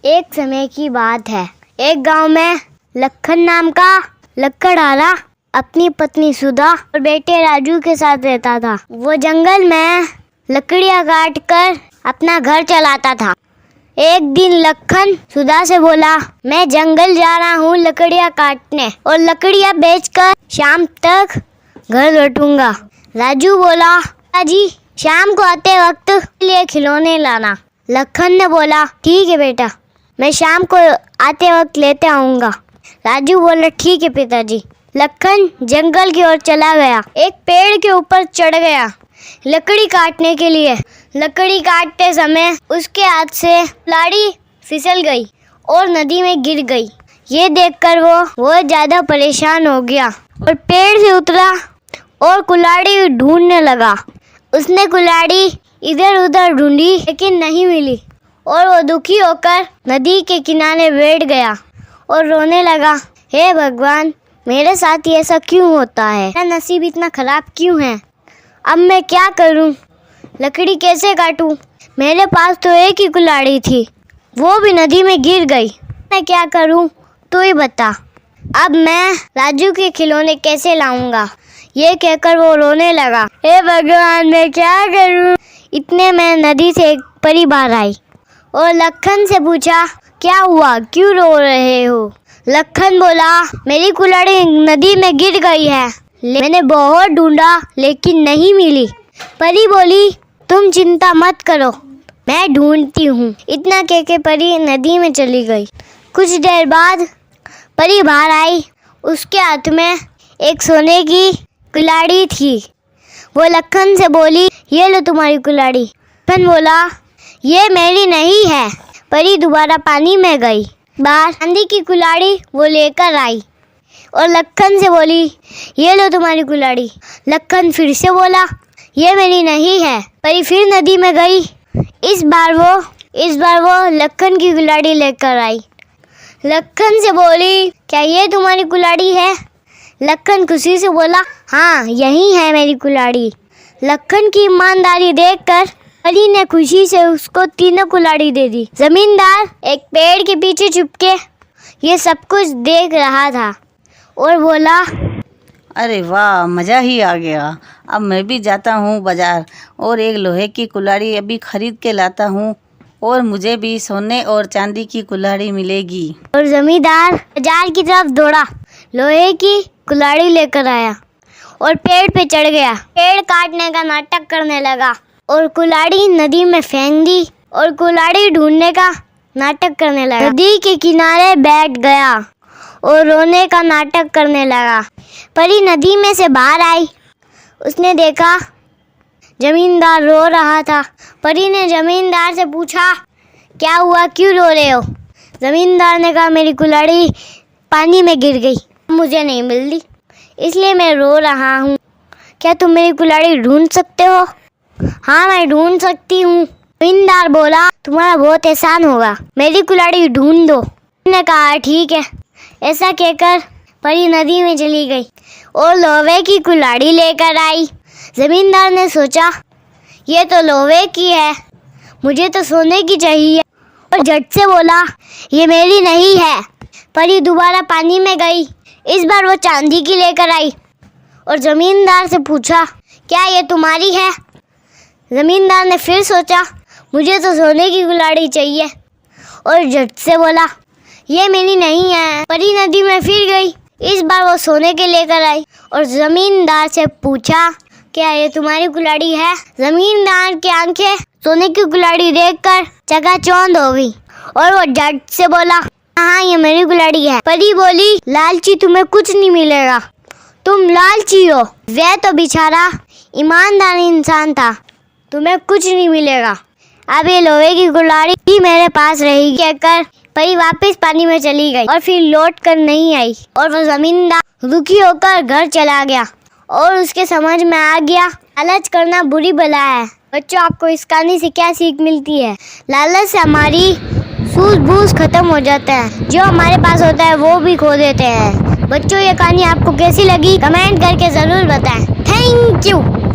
एक समय की बात है। एक गांव में लखन नाम का लकड़हारा अपनी पत्नी सुधा और बेटे राजू के साथ रहता था। वो जंगल में लकड़ियां काट कर अपना घर चलाता था। एक दिन लखन सुधा से बोला, मैं जंगल जा रहा हूँ लकड़ियां काटने और लकड़ियां बेचकर शाम तक घर लौटूंगा। राजू बोला, जी शाम को आते वक्त लिए खिलौने लाना। लखन ने बोला, ठीक है बेटा, मैं शाम को आते वक्त लेते आऊंगा। राजू बोला, ठीक है पिताजी। लखन जंगल की ओर चला गया। एक पेड़ के ऊपर चढ़ गया लकड़ी काटने के लिए। लकड़ी काटते समय उसके हाथ से कुल्हाड़ी फिसल गई और नदी में गिर गई। ये देखकर वो बहुत ज्यादा परेशान हो गया और पेड़ से उतरा और कुल्हाड़ी ढूंढने लगा। उसने कुल्हाड़ी इधर उधर ढूंढी लेकिन नहीं मिली और वो दुखी होकर नदी के किनारे बैठ गया और रोने लगा, हे भगवान, मेरे साथ ये ऐसा क्यों होता है? मेरा नसीब इतना खराब क्यों है? अब मैं क्या करूं? लकड़ी कैसे काटूं? मेरे पास तो एक ही कुल्हाड़ी थी, वो भी नदी में गिर गई। मैं क्या करूं? तू ही बता। अब मैं राजू के खिलौने कैसे लाऊंगा? ये कहकर वो रोने लगा, हे भगवान, मैं क्या करूं? इतने में नदी से एक परी बाहर आई और लखन से पूछा, क्या हुआ, क्यों रो रहे हो? लखन बोला, मेरी कुल्हाड़ी नदी में गिर गई है। मैंने बहुत ढूंढा लेकिन नहीं मिली। परी बोली, तुम चिंता मत करो, मैं ढूंढती हूँ। इतना कह के परी नदी में चली गई। कुछ देर बाद परी बाहर आई। उसके हाथ में एक सोने की कुल्हाड़ी थी। वो लखन से बोली, ये लो तुम्हारी कुल्हाड़ी। लखन बोला, ये मेरी नहीं है। परी दोबारा पानी में गई। बाहर चांदी की कुल्हाड़ी वो लेकर आई और लखन से बोली, ये लो तुम्हारी कुल्हाड़ी। लखन फिर से बोला, ये मेरी नहीं है। परी फिर नदी में गई। इस बार वो लखन की कुल्हाड़ी लेकर आई। लखन से बोली, क्या ये तुम्हारी कुल्हाड़ी है? लखन खुशी से बोला, हाँ, यही है मेरी कुल्हाड़ी। लखन की ईमानदारी देखकर परी ने खुशी से उसको तीनों कुल्हाड़ी दे दी। जमींदार एक पेड़ के पीछे छुपके ये सब कुछ देख रहा था और बोला, अरे वाह, मज़ा ही आ गया। अब मैं भी जाता हूँ बाजार और एक लोहे की कुल्हाड़ी अभी खरीद के लाता हूँ और मुझे भी सोने और चांदी की कुल्हाड़ी मिलेगी। और जमींदार बाजार की तरफ दौड़ा, लोहे की कुल्हाड़ी लेकर आया और पेड़ पे चढ़ गया। पेड़ काटने का नाटक करने लगा और कुल्हाड़ी नदी में फेंक दी और कुल्हाड़ी ढूंढने का नाटक करने लगा। नदी के किनारे बैठ गया और रोने का नाटक करने लगा। परी नदी में से बाहर आई। उसने देखा जमींदार रो रहा था। परी ने जमींदार से पूछा, क्या हुआ, क्यों रो रहे हो? जमींदार ने कहा, मेरी कुल्हाड़ी पानी में गिर गई, मुझे नहीं मिलती, इसलिए मैं रो रहा हूँ। क्या तुम मेरी कुल्हाड़ी ढूंढ सकते हो? हाँ, मैं ढूंढ सकती हूँ। जमींदार बोला, तुम्हारा बहुत एहसान होगा, मेरी कुल्हाड़ी ढूंढ दो। उसने कहा, ठीक है। ऐसा कहकर परी नदी में चली गई और लोहे की कुल्हाड़ी लेकर आई। जमींदार ने सोचा, ये तो लोहे की है, मुझे तो सोने की चाहिए, और झट से बोला, ये मेरी नहीं है। परी दोबारा पानी में गई। इस बार वो चांदी की लेकर आई और जमींदार से पूछा, क्या ये तुम्हारी है? जमींदार ने फिर सोचा, मुझे तो सोने की कुल्हाड़ी चाहिए, और झट से बोला, ये मेरी नहीं है। परी नदी में फिर गई। इस बार वो सोने के लेकर आई और जमींदार से पूछा, क्या ये तुम्हारी कुल्हाड़ी है? जमींदार की आंखें सोने की कुल्हाड़ी देखकर चकाचौंध हो गई और वो झट से बोला, हाँ, ये मेरी कुल्हाड़ी है। परी बोली, लालची तुम्हें कुछ नहीं मिलेगा, तुम लालची हो। वह तो बेचारा ईमानदार इंसान था, तुम्हें कुछ नहीं मिलेगा। अब ये लोहे की कुल्हाड़ी ही मेरे पास रहेगी। कहकर परी वापस पानी में चली गई और फिर लौट कर नहीं आई और वो जमींदार दुखी होकर घर चला गया और उसके समझ में आ गया, लालच करना बुरी बला है। बच्चों, आपको इस कहानी से क्या सीख मिलती है? लालच से हमारी सूझबूझ खत्म हो जाता है, जो हमारे पास होता है वो भी खो देते हैं। बच्चों, ये कहानी आपको कैसी लगी कमेंट करके ज़रूर बताएं। Thank you.